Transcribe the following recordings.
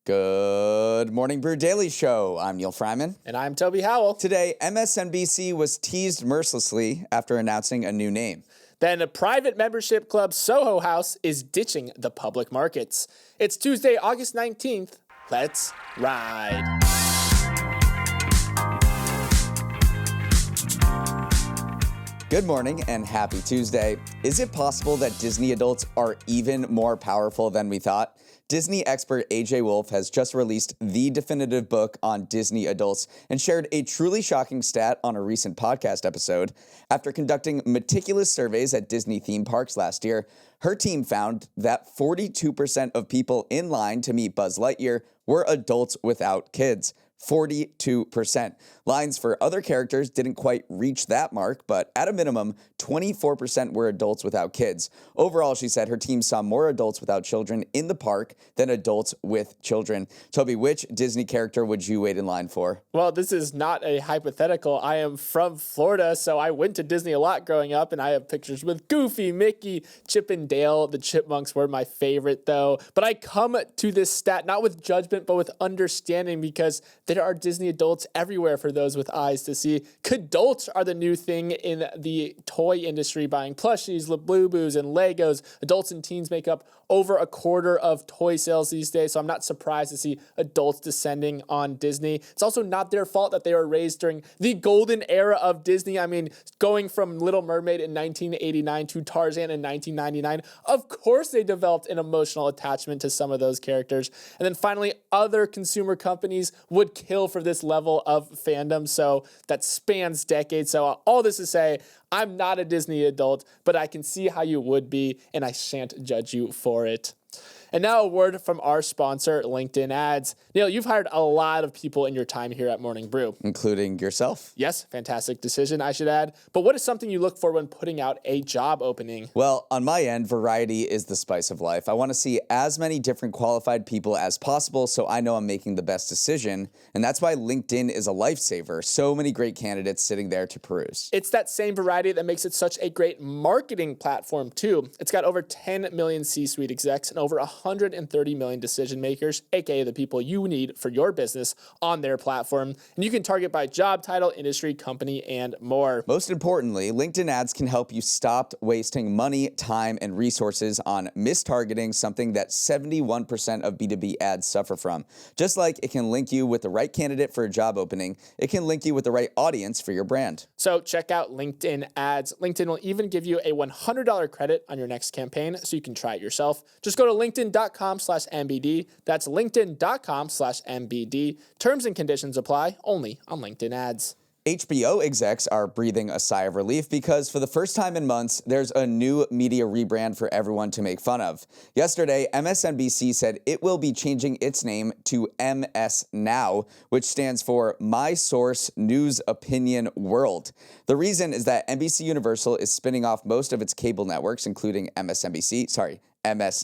Good morning, Brew Daily show. I'm Neal Freyman. And I'm Toby Howell. Today, MSNBC was teased mercilessly after announcing a new name. Then a private membership club, Soho House, is ditching the public markets. It's Tuesday, August 19th. Let's ride. Good morning and happy Tuesday. Is it possible that Disney adults are even more powerful than we thought? Disney expert AJ Wolf has just released the definitive book on Disney adults and shared a truly shocking stat on a recent podcast episode. After conducting meticulous surveys at Disney theme parks last year, her team found that 42% of people in line to meet Buzz Lightyear were adults without kids. 42%. Lines for other characters didn't quite reach that mark, but at a minimum, 24% were adults without kids. Overall, she said her team saw more adults without children in the park than adults with children. Toby, which Disney character would you wait in line for? Well, this is not a hypothetical. I am from Florida, so I went to Disney a lot growing up, and I have pictures with Goofy, Mickey, Chip and Dale. The Chipmunks were my favorite, though. But I come to this stat not with judgment, but with understanding, because there are Disney adults everywhere for those with eyes to see. Kidults are the new thing in the toy industry, buying plushies, Labubu's, and Legos. Adults and teens make up over a quarter of toy sales these days, so I'm not surprised to see adults descending on Disney. It's also not their fault that they were raised during the golden era of Disney. I mean, going from Little Mermaid in 1989 to Tarzan in 1999, of course they developed an emotional attachment to some of those characters. And then finally, other consumer companies would kill for this level of fandom, so that spans decades. So all this to say, I'm not a Disney adult, but I can see how you would be, and I shan't judge you for it. And now a word from our sponsor, LinkedIn Ads. Neal, you've hired a lot of people in your time here at Morning Brew. Including yourself. Yes, fantastic decision, I should add. But what is something you look for when putting out a job opening? Well, on my end, variety is the spice of life. I want to see as many different qualified people as possible so I know I'm making the best decision. And that's why LinkedIn is a lifesaver. So many great candidates sitting there to peruse. It's that same variety that makes it such a great marketing platform, too. It's got over 10 million C-suite execs and over 130 million decision makers, aka the people you need for your business, on their platform. And you can target by job title, industry, company, and more. Most importantly, LinkedIn Ads can help you stop wasting money, time, and resources on mistargeting, something that 71% of B2B ads suffer from. Just like it can link you with the right candidate for a job opening, it can link you with the right audience for your brand. So check out LinkedIn Ads. LinkedIn will even give you a $100 credit on your next campaign, so you can try it yourself. Just go to linkedin.com/MBD. That's linkedin.com/MBD. Terms and conditions apply only on LinkedIn Ads. HBO execs are breathing a sigh of relief because for the first time in months, there's a new media rebrand for everyone to make fun of. Yesterday, MSNBC said it will be changing its name to MS Now, which stands for My Source News Opinion World. The reason is that NBC Universal is spinning off most of its cable networks, including MS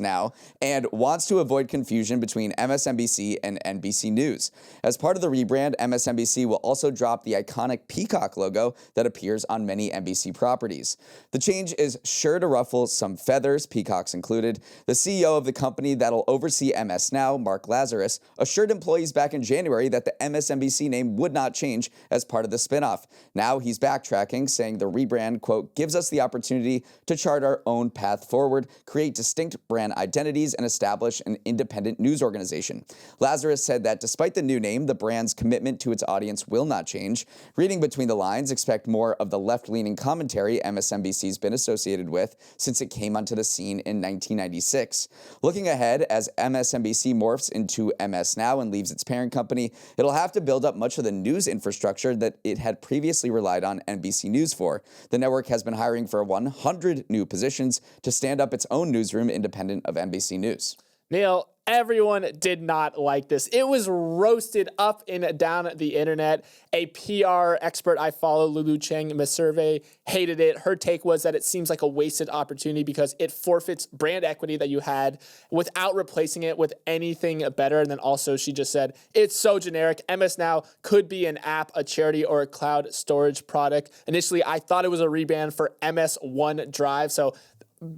Now, and wants to avoid confusion between MSNBC and NBC News. As part of the rebrand, MSNBC will also drop the iconic peacock logo that appears on many NBC properties. The change is sure to ruffle some feathers, peacocks included. The CEO of the company that'll oversee MS Now, Mark Lazarus, assured employees back in January that the MSNBC name would not change as part of the spinoff. Now he's backtracking, saying the rebrand, quote, gives us the opportunity to chart our own path forward, create distinct brand identities, and establish an independent news organization. Lazarus said that despite the new name, the brand's commitment to its audience will not change. Reading between the lines, expect more of the left-leaning commentary MSNBC's been associated with since it came onto the scene in 1996. Looking ahead, as MSNBC morphs into MS Now and leaves its parent company, it'll have to build up much of the news infrastructure that it had previously relied on NBC News for. The network has been hiring for 100 new positions to stand up its own newsroom independent of NBC News. Neal, everyone did not like this. It was roasted up and down the internet. A PR expert I follow, Lulu Cheng Meserve, hated it. Her take was that it seems like a wasted opportunity because it forfeits brand equity that you had without replacing it with anything better. And then also she just said, it's so generic. MS Now could be an app, a charity, or a cloud storage product. Initially, I thought it was a rebrand for MS OneDrive. So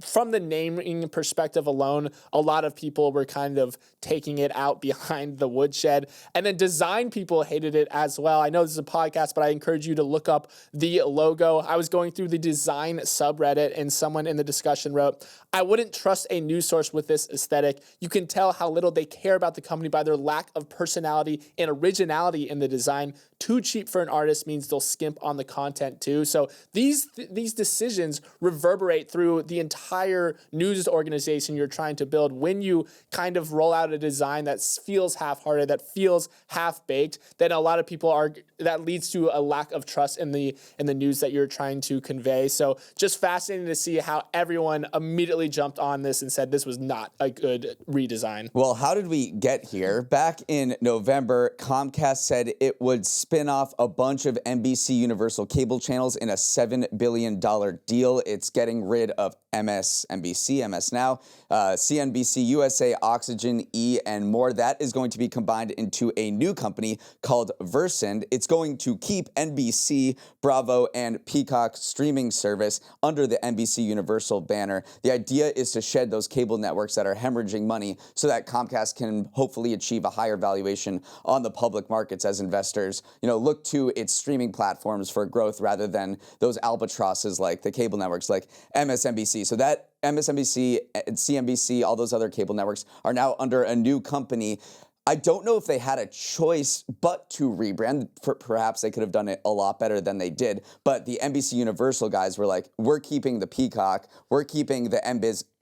from the naming perspective alone, a lot of people were kind of taking it out behind the woodshed. And then design people hated it as well. I know this is a podcast, but I encourage you to look up the logo. I was going through the design subreddit and someone in the discussion wrote, "I wouldn't trust a news source with this aesthetic. You can tell how little they care about the company by their lack of personality and originality in the design. Too cheap for an artist means they'll skimp on the content too." So these decisions reverberate through the entire news organization you're trying to build. When you kind of roll out a design that feels half-hearted, that feels half-baked, then a lot of people that leads to a lack of trust in the news that you're trying to convey. So just fascinating to see how everyone immediately jumped on this and said this was not a good redesign. Well, how did we get here? Back in November, Comcast said it would spin off a bunch of NBC Universal cable channels in a $7 billion deal. It's getting rid of MSNBC, MS Now, CNBC, USA, Oxygen, E, and more. That is going to be combined into a new company called Versant. It's going to keep NBC, Bravo, and Peacock streaming service under the NBC Universal banner. The idea is to shed those cable networks that are hemorrhaging money so that Comcast can hopefully achieve a higher valuation on the public markets as investors, look to its streaming platforms for growth rather than those albatrosses like the cable networks like MSNBC. So that MSNBC, CNBC, all those other cable networks are now under a new company. I don't know if they had a choice but to rebrand. Perhaps they could have done it a lot better than they did. But the NBC Universal guys were like, we're keeping the Peacock, we're keeping the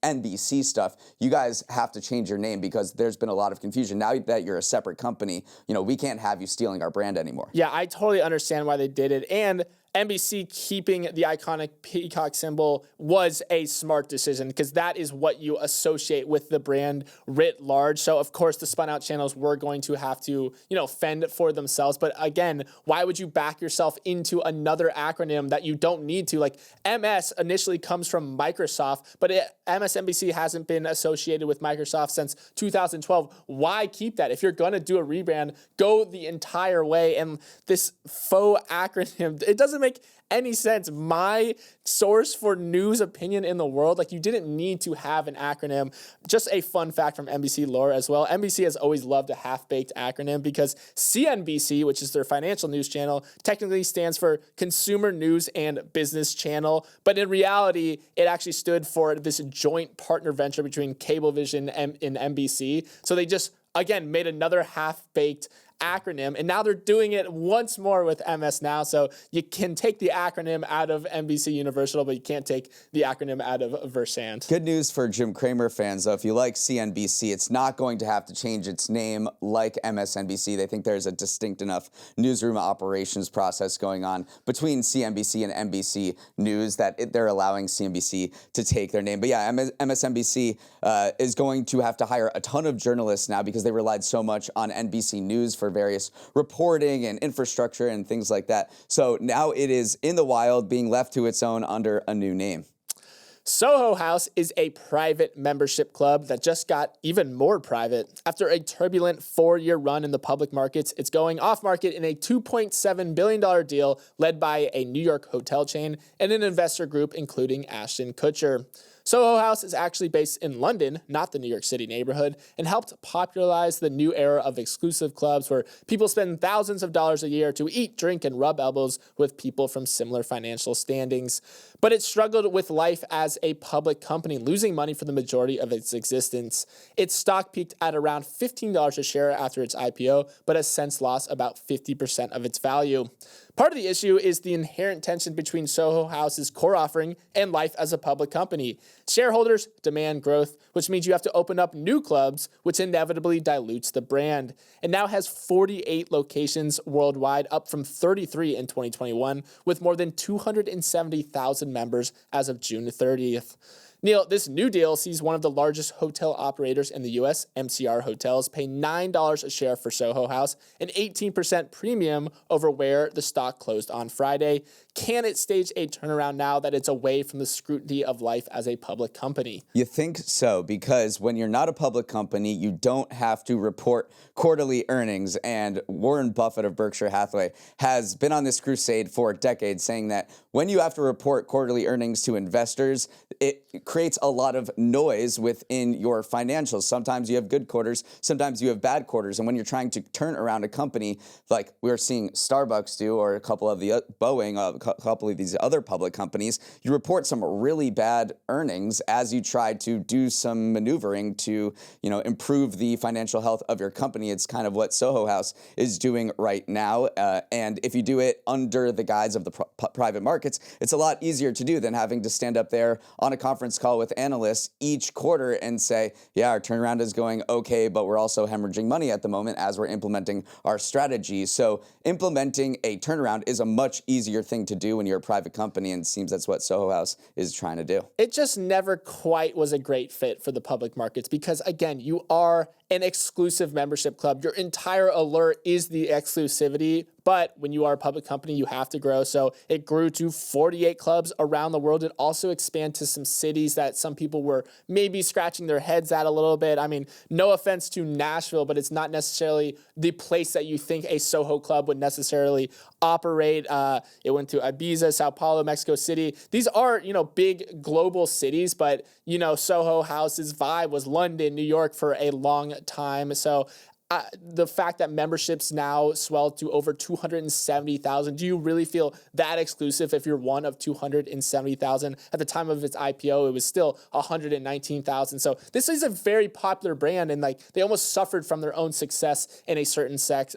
NBC stuff. You guys have to change your name because there's been a lot of confusion. Now that you're a separate company, we can't have you stealing our brand anymore. Yeah, I totally understand why they did it. And NBC keeping the iconic peacock symbol was a smart decision because that is what you associate with the brand writ large. So, of course, the spun out channels were going to have to, fend for themselves. But again, why would you back yourself into another acronym that you don't need to? Like MS initially comes from Microsoft, but MSNBC hasn't been associated with Microsoft since 2012. Why keep that? If you're going to do a rebrand, go the entire way. And this faux acronym, it doesn't make any sense. My source for news opinion in the world, you didn't need to have an acronym. Just a fun fact from NBC lore as well. NBC has always loved a half-baked acronym because CNBC, which is their financial news channel, technically stands for Consumer News and Business Channel. But in reality, it actually stood for this joint partner venture between Cablevision and NBC. So they just, again, made another half-baked acronym, and now they're doing it once more with MS Now. So you can take the acronym out of NBC Universal, but you can't take the acronym out of Versant. Good news for Jim Cramer fans, though. If you like CNBC, it's not going to have to change its name like MSNBC. They think there's a distinct enough newsroom operations process going on between CNBC and NBC News that they're allowing CNBC to take their name. But yeah, MSNBC is going to have to hire a ton of journalists now because they relied so much on NBC News for various reporting and infrastructure and things like that. So now it is in the wild, being left to its own under a new name. Soho House is a private membership club that just got even more private. After a turbulent 4-year run in the public markets, it's going off-market in a $2.7 billion deal led by a New York hotel chain and an investor group including Ashton Kutcher. Soho House is actually based in London, not the New York City neighborhood, and helped popularize the new era of exclusive clubs where people spend thousands of dollars a year to eat, drink, and rub elbows with people from similar financial standings. But it struggled with life as a public company, losing money for the majority of its existence. Its stock peaked at around $15 a share after its IPO, but has since lost about 50% of its value. Part of the issue is the inherent tension between Soho House's core offering and life as a public company. Shareholders demand growth, which means you have to open up new clubs, which inevitably dilutes the brand. It now has 48 locations worldwide, up from 33 in 2021, with more than 270,000 members as of June 30th. Neal, this new deal sees one of the largest hotel operators in the U.S., MCR Hotels, pay $9 a share for Soho House, an 18% premium over where the stock closed on Friday. Can it stage a turnaround now that it's away from the scrutiny of life as a public company? You think so, because when you're not a public company, you don't have to report quarterly earnings. And Warren Buffett of Berkshire Hathaway has been on this crusade for decades, saying that when you have to report quarterly earnings to investors, it creates a lot of noise within your financials. Sometimes you have good quarters, sometimes you have bad quarters. And when you're trying to turn around a company like we're seeing Starbucks do, or a couple of the Boeing, a couple of these other public companies, you report some really bad earnings as you try to do some maneuvering to, improve the financial health of your company. It's kind of what Soho House is doing right now. And if you do it under the guise of the private markets, it's a lot easier to do than having to stand up there on a conference call with analysts each quarter and say, yeah, our turnaround is going okay, but we're also hemorrhaging money at the moment as we're implementing our strategy. So implementing a turnaround is a much easier thing to do when you're a private company, and it seems that's what Soho House is trying to do. It just never quite was a great fit for the public markets because, again, you are an exclusive membership club. Your entire allure is the exclusivity, but when you are a public company, you have to grow. So it grew to 48 clubs around the world. It also expanded to some cities that some people were maybe scratching their heads at a little bit. I mean, no offense to Nashville, but it's not necessarily the place that you think a Soho club would necessarily operate. It went to Ibiza, Sao Paulo, Mexico City. These are, big global cities, but, Soho House's vibe was London, New York for a long time. So the fact that memberships now swell to over 270,000, do you really feel that exclusive if you're one of 270,000? At the time of its IPO, it was still 119,000. So this is a very popular brand, and they almost suffered from their own success in a certain sense.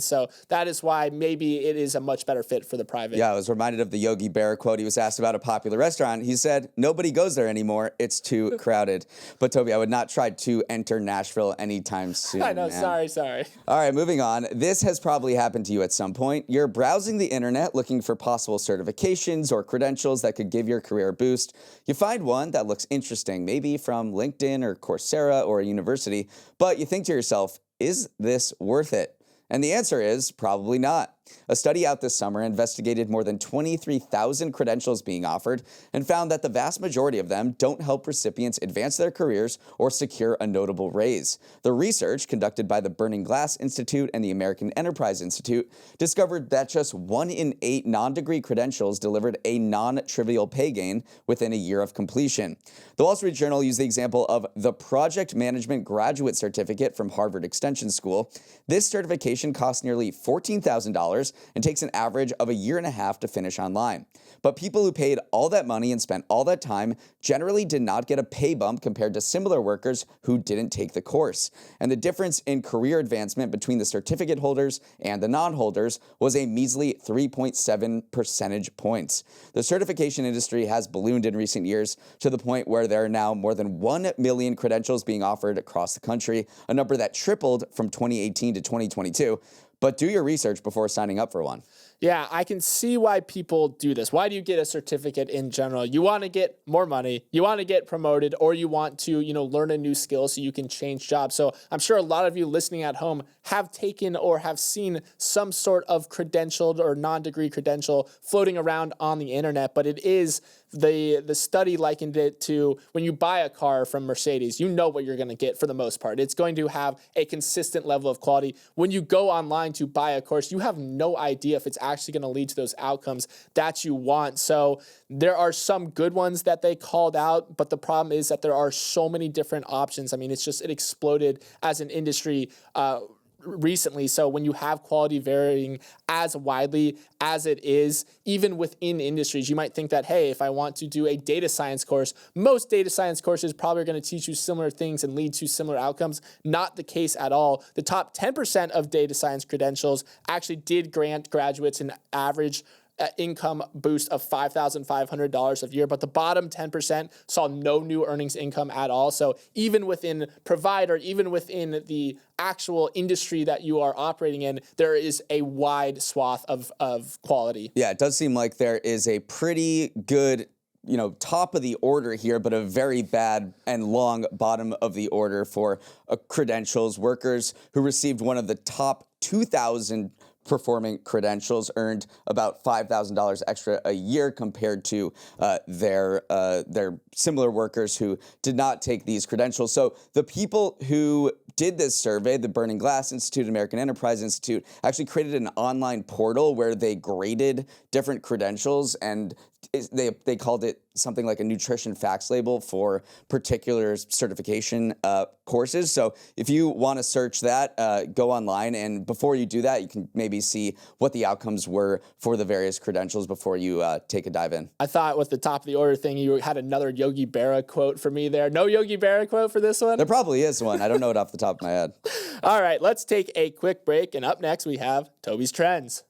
So that is why maybe it is a much better fit for the private. Yeah, I was reminded of the Yogi Berra quote. He was asked about a popular restaurant. He said, "Nobody goes there anymore. It's too crowded." But Toby, I would not try to enter Nashville anytime soon. I know, man. Sorry. All right, moving on. This has probably happened to you at some point. You're browsing the internet looking for possible certifications or credentials that could give your career a boost. You find one that looks interesting, maybe from LinkedIn or Coursera or a university, but you think to yourself, is this worth it? And the answer is probably not. A study out this summer investigated more than 23,000 credentials being offered and found that the vast majority of them don't help recipients advance their careers or secure a notable raise. The research, conducted by the Burning Glass Institute and the American Enterprise Institute, discovered that just 1 in 8 non-degree credentials delivered a non-trivial pay gain within a year of completion. The Wall Street Journal used the example of the Project Management Graduate Certificate from Harvard Extension School. This certification costs nearly $14,000 and takes an average of a year and a half to finish online. But people who paid all that money and spent all that time generally did not get a pay bump compared to similar workers who didn't take the course. And the difference in career advancement between the certificate holders and the non-holders was a measly 3.7 percentage points. The certification industry has ballooned in recent years to the point where there are now more than 1 million credentials being offered across the country, a number that tripled from 2018 to 2022. But do your research before signing up for one. Yeah, I can see why people do this. Why do you get a certificate in general? You want to get more money, you want to get promoted, or you want to, learn a new skill so you can change jobs. So I'm sure a lot of you listening at home have taken or have seen some sort of credentialed or non-degree credential floating around on the internet, but it is the study likened it to when you buy a car from Mercedes, you know what you're going to get for the most part. It's going to have a consistent level of quality. When you go online to buy a course, you have no idea if it's actually going to lead to those outcomes that you want. So there are some good ones that they called out, but the problem is that there are so many different options. I mean, it exploded as an industry recently. So when you have quality varying as widely as it is, even within industries, you might think that, hey, if I want to do a data science course, most data science courses probably are going to teach you similar things and lead to similar outcomes. Not the case at all. The top 10% of data science credentials actually did grant graduates an average income boost of $5,500 a year, but the bottom 10% saw no new earnings income at all. So even within provider, even within the actual industry that you are operating in, there is a wide swath of quality. Yeah, it does seem like there is a pretty good top of the order here, but a very bad and long bottom of the order for credentials. Workers who received one of the top 2,000 performing credentials earned about $5,000 extra a year compared to their similar workers who did not take these credentials. So the people who did this survey, the Burning Glass Institute, American Enterprise Institute, actually created an online portal where they graded different credentials and they called it something like a nutrition facts label for particular certification courses. So if you want to search that, go online, and before you do that, you can maybe see what the outcomes were for the various credentials before you take a dive in. I thought with the top of the order thing, you had another Yogi Berra quote for me there. No Yogi Berra quote for this one? There probably is one. I don't know it off the top of my head. All right, let's take a quick break, and up next we have Toby's Trends.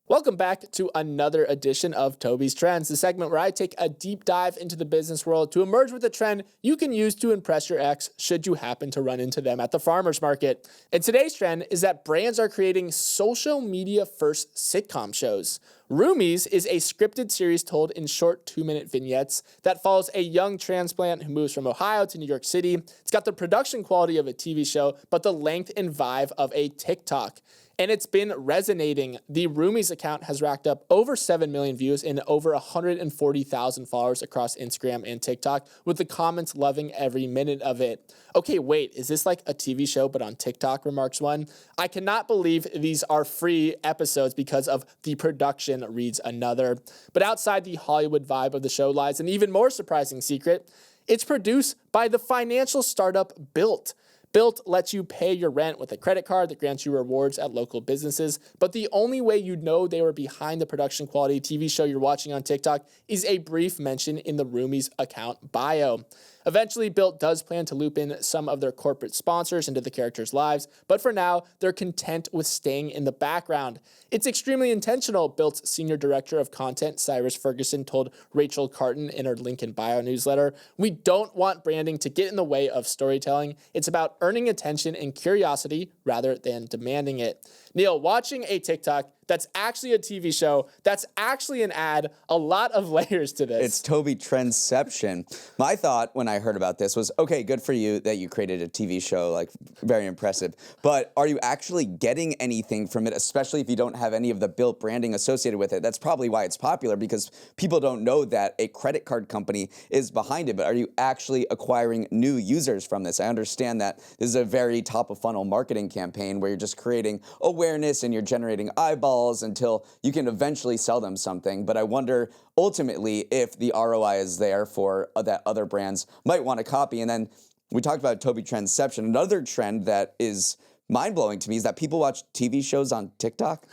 Welcome back to another edition of Toby's Trends, the segment where I take a deep dive into the business world to emerge with a trend you can use to impress your ex should you happen to run into them at the farmer's market. And today's trend is that brands are creating social media first sitcom shows. Roomies is a scripted series told in short 2-minute vignettes that follows a young transplant who moves from Ohio to New York City. It's got the production quality of a TV show, but the length and vibe of a TikTok. And it's been resonating. The Roomies account has racked up over 7 million views and over 140,000 followers across Instagram and TikTok, with the comments loving every minute of it. Okay, wait, is this like a TV show but on TikTok, remarks one. I cannot believe these are free episodes because of the production, reads another. But outside the Hollywood vibe of the show lies an even more surprising secret. It's produced by the financial startup Built. Built lets you pay your rent with a credit card that grants you rewards at local businesses, but the only way you know they were behind the production quality TV show you're watching on TikTok is a brief mention in the Roomies account bio. Eventually, Built does plan to loop in some of their corporate sponsors into the characters' lives, but for now, they're content with staying in the background. It's extremely intentional, Built's senior director of content, Cyrus Ferguson, told Rachel Carton in her link in bio newsletter. We don't want branding to get in the way of storytelling. It's about earning attention and curiosity rather than demanding it. Neal, watching a TikTok that's actually a TV show, that's actually an ad, a lot of layers to this. It's Toby Trendception. My thought when I heard about this was, okay, good for you that you created a TV show, like very impressive. But are you actually getting anything from it, especially if you don't have any of the Built branding associated with it? That's probably why it's popular, because people don't know that a credit card company is behind it. But are you actually acquiring new users from this? I understand that this is a very top of funnel marketing campaign where you're just creating awareness and you're generating eyeballs until you can eventually sell them something. But I wonder ultimately if the ROI is there for that other brands might want to copy. And then we talked about Toby Trendception. Another trend that is mind-blowing to me is that people watch TV shows on TikTok.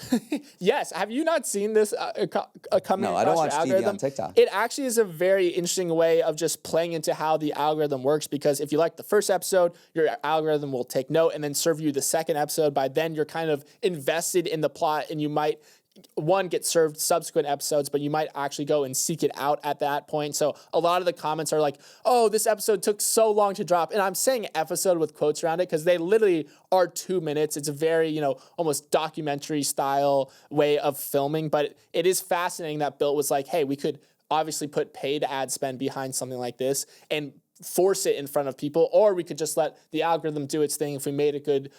Yes. Have you not seen this coming No, across I don't watch your TV algorithm? on TikTok. It actually is a very interesting way of just playing into how the algorithm works, because if you like the first episode, your algorithm will take note and then serve you the second episode. By then, you're kind of invested in the plot, and you might get served subsequent episodes, but you might actually go and seek it out at that point. So a lot of the comments are like, oh, this episode took so long to drop. And I'm saying episode with quotes around it because they literally are 2 minutes. It's a very, almost documentary style way of filming. But it is fascinating that Built was like, hey, we could obviously put paid ad spend behind something like this and force it in front of people, or we could just let the algorithm do its thing. If we made a good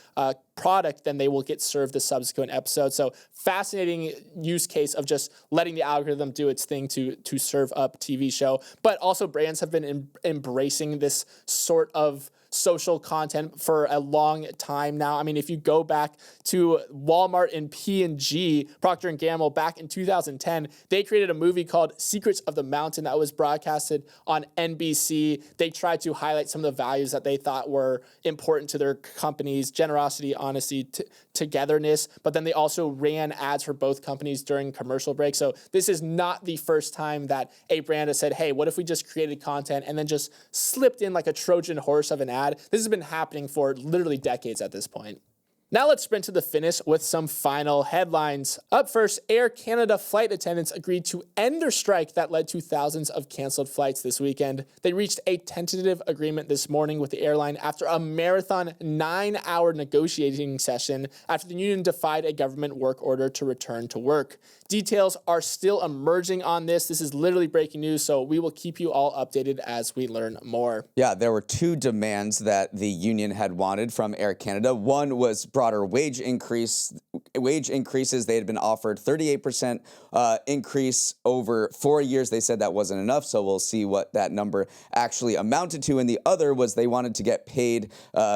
product, then they will get served the subsequent episode. So fascinating use case of just letting the algorithm do its thing to serve up TV show. But also brands have been embracing this sort of social content for a long time now. I mean, if you go back to Walmart and P&G, Procter & Gamble, back in 2010, they created a movie called Secrets of the Mountain that was broadcasted on NBC. They tried to highlight some of the values that they thought were important to their companies: generosity, honesty, togetherness. But then they also ran ads for both companies during commercial breaks. So this is not the first time that a brand has said, hey, what if we just created content and then just slipped in like a Trojan horse of an ad? This has been happening for literally decades at this point. Now let's sprint to the finish with some final headlines. Up first, Air Canada flight attendants agreed to end their strike that led to thousands of canceled flights this weekend. They reached a tentative agreement this morning with the airline after a marathon 9-hour negotiating session after the union defied a government work order to return to work. Details are still emerging on this. This is literally breaking news, so we will keep you all updated as we learn more. Yeah, there were two demands that the union had wanted from Air Canada. One was broader wage increases. They had been offered 38% increase over 4 years. They said that wasn't enough, so we'll see what that number actually amounted to. And the other was they wanted to get paid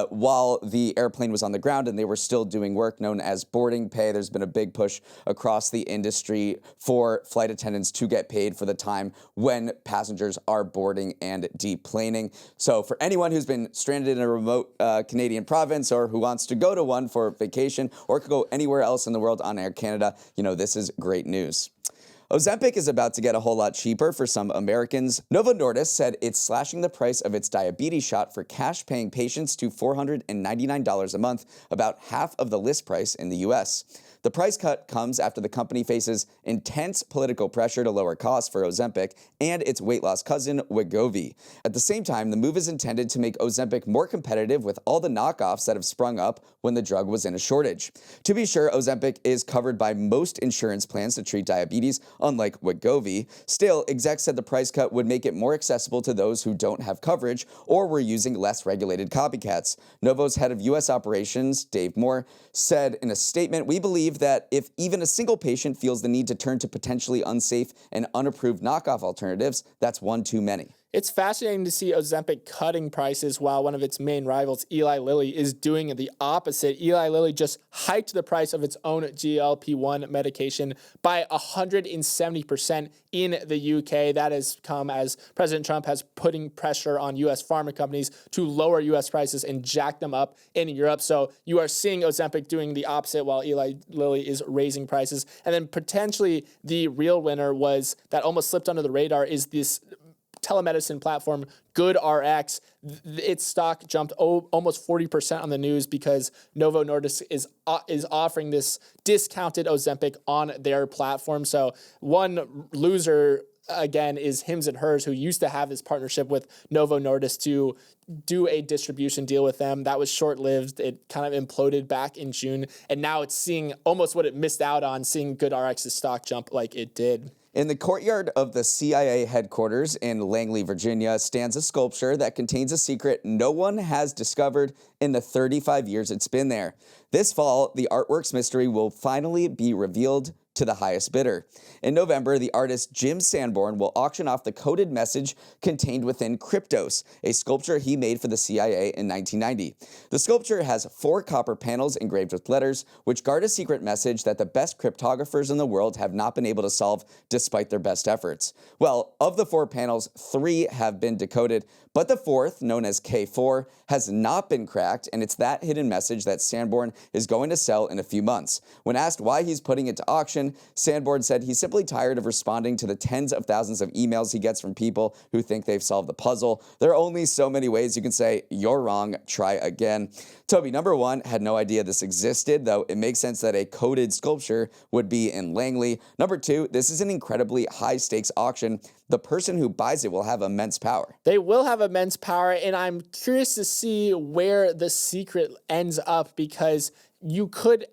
while the airplane was on the ground and they were still doing work, known as boarding pay. There's been a big push across the industry for flight attendants to get paid for the time when passengers are boarding and deplaning. So for anyone who's been stranded in a remote Canadian province or who wants to go to one for vacation or could go anywhere else in the world on Air Canada, this is great news. Ozempic is about to get a whole lot cheaper for some Americans. Novo Nordisk said it's slashing the price of its diabetes shot for cash-paying patients to $499 a month, about half of the list price in the U.S. The price cut comes after the company faces intense political pressure to lower costs for Ozempic and its weight loss cousin, Wegovy. At the same time, the move is intended to make Ozempic more competitive with all the knockoffs that have sprung up when the drug was in a shortage. To be sure, Ozempic is covered by most insurance plans to treat diabetes, unlike Wegovy. Still, execs said the price cut would make it more accessible to those who don't have coverage or were using less regulated copycats. Novo's head of U.S. operations, Dave Moore, said in a statement, "We believe that if even a single patient feels the need to turn to potentially unsafe and unapproved knockoff alternatives, that's one too many." It's fascinating to see Ozempic cutting prices while one of its main rivals, Eli Lilly, is doing the opposite. Eli Lilly just hiked the price of its own GLP-1 medication by 170% in the UK. That has come as President Trump has putting pressure on U.S. pharma companies to lower U.S. prices and jack them up in Europe. So you are seeing Ozempic doing the opposite while Eli Lilly is raising prices. And then potentially the real winner was that almost slipped under the radar is this telemedicine platform, GoodRx. Its stock jumped almost 40% on the news because Novo Nordisk is offering this discounted Ozempic on their platform. So one loser, again, is Hims and Hers, who used to have this partnership with Novo Nordisk to do a distribution deal with them. That was short-lived. It kind of imploded back in June, and now it's seeing almost what it missed out on, seeing GoodRx's stock jump like it did. In the courtyard of the CIA headquarters in Langley, Virginia, stands a sculpture that contains a secret no one has discovered in the 35 years it's been there. This fall, the artwork's mystery will finally be revealed to the highest bidder. In November, the artist Jim Sanborn will auction off the coded message contained within Kryptos, a sculpture he made for the CIA in 1990. The sculpture has 4 copper panels engraved with letters, which guard a secret message that the best cryptographers in the world have not been able to solve despite their best efforts. Well, of the 4 panels, 3 have been decoded, but the 4th, known as K4, has not been cracked, and it's that hidden message that Sanborn is going to sell in a few months. When asked why he's putting it to auction, Sanborn said he's simply tired of responding to the tens of thousands of emails he gets from people who think they've solved the puzzle. There are only so many ways you can say, "You're wrong, try again." Toby, number 1, had no idea this existed, though it makes sense that a coded sculpture would be in Langley. Number 2, this is an incredibly high-stakes auction. The person who buys it will have immense power. They will have immense power, and I'm curious to see where the secret ends up because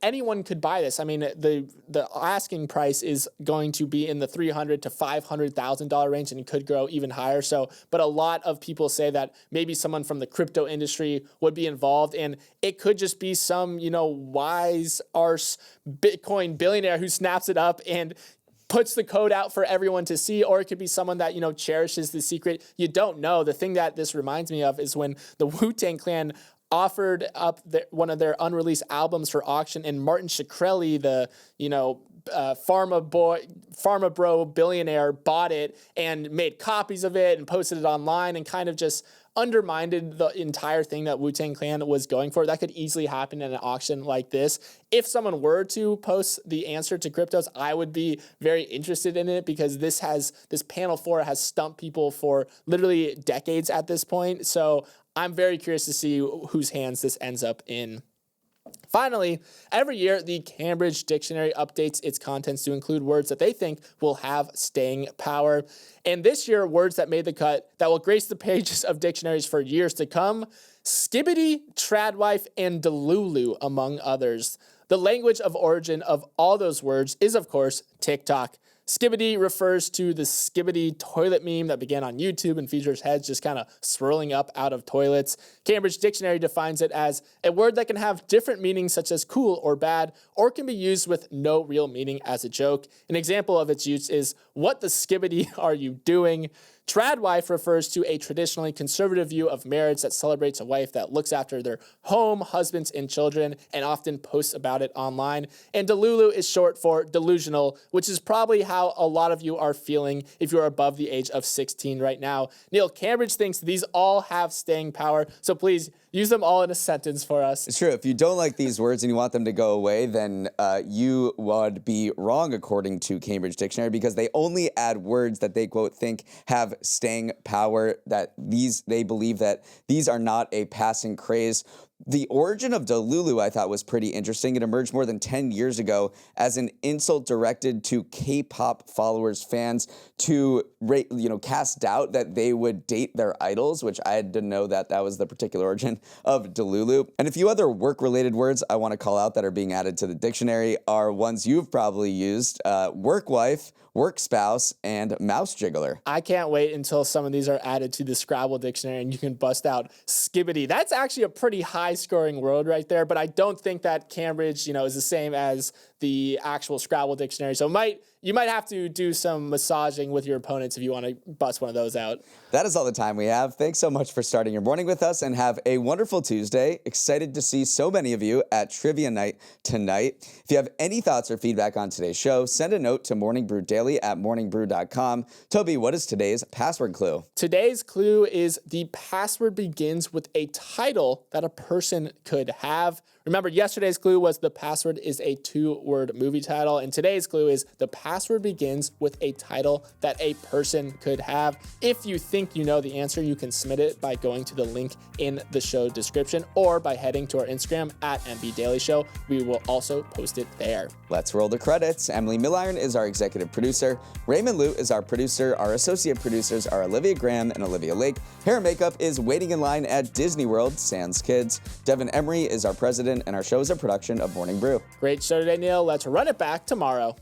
anyone could buy this. I mean, the asking price is going to be in the $300,000 to $500,000 range, and it could grow even higher. So, but a lot of people say that maybe someone from the crypto industry would be involved, and it could just be some, wise arse Bitcoin billionaire who snaps it up and puts the code out for everyone to see, or it could be someone that, cherishes the secret. You don't know. The thing that this reminds me of is when the Wu-Tang Clan offered up one of their unreleased albums for auction, and Martin Shkreli, the pharma bro billionaire, bought it and made copies of it and posted it online and kind of just undermined the entire thing that Wu-Tang Clan was going for. That could easily happen in an auction like this. If someone were to post the answer to Kryptos, I would be very interested in it because this panel 4 has stumped people for literally decades at this point. So I'm very curious to see whose hands this ends up in. Finally, every year, the Cambridge Dictionary updates its contents to include words that they think will have staying power. And this year, words that made the cut that will grace the pages of dictionaries for years to come: skibbity, tradwife, and delulu, among others. The language of origin of all those words is, of course, TikTok. Skibbity refers to the Skibbity toilet meme that began on YouTube and features heads just kind of swirling up out of toilets. Cambridge Dictionary defines it as a word that can have different meanings such as cool or bad, or can be used with no real meaning as a joke. An example of its use is, "What the Skibbity are you doing?" Tradwife refers to a traditionally conservative view of marriage that celebrates a wife that looks after their home, husbands, and children, and often posts about it online. And Delulu is short for delusional, which is probably how a lot of you are feeling if you're above the age of 16 right now. Neal, Cambridge thinks these all have staying power, so please use them all in a sentence for us. It's true. If you don't like these words and you want them to go away, then you would be wrong according to Cambridge Dictionary, because they only add words that they, quote, think have staying power, that they believe that these are not a passing craze. The origin of Delulu, I thought, was pretty interesting. It emerged more than 10 years ago as an insult directed to K-pop followers, fans, to cast doubt that they would date their idols, which I didn't know that was the particular origin of Delulu. And a few other work-related words I want to call out that are being added to the dictionary are ones you've probably used: work wife, work spouse, and mouse jiggler. I can't wait until some of these are added to the Scrabble dictionary and you can bust out Skibbity. That's actually a pretty high-scoring word right there, but I don't think that Cambridge, is the same as the actual Scrabble dictionary. So you might have to do some massaging with your opponents if you want to bust one of those out. That is all the time we have. Thanks so much for starting your morning with us, and have a wonderful Tuesday. Excited to see so many of you at Trivia Night tonight. If you have any thoughts or feedback on today's show, send a note to Morning Brew Daily at morningbrew.com. Toby, what is today's password clue? Today's clue is the password begins with a title that a person could have. Remember, yesterday's clue was the password is a two-word movie title, and today's clue is the password begins with a title that a person could have. If you think you know the answer, you can submit it by going to the link in the show description or by heading to our Instagram at MB Daily Show. We will also post it there. Let's roll the credits. Emily Milliron is our executive producer. Raymond Lute is our producer. Our associate producers are Olivia Graham and Olivia Lake. Hair and makeup is waiting in line at Disney World, sans kids. Devin Emery is our president, and our show is a production of Morning Brew. Great show today, Neal. Let's run it back tomorrow.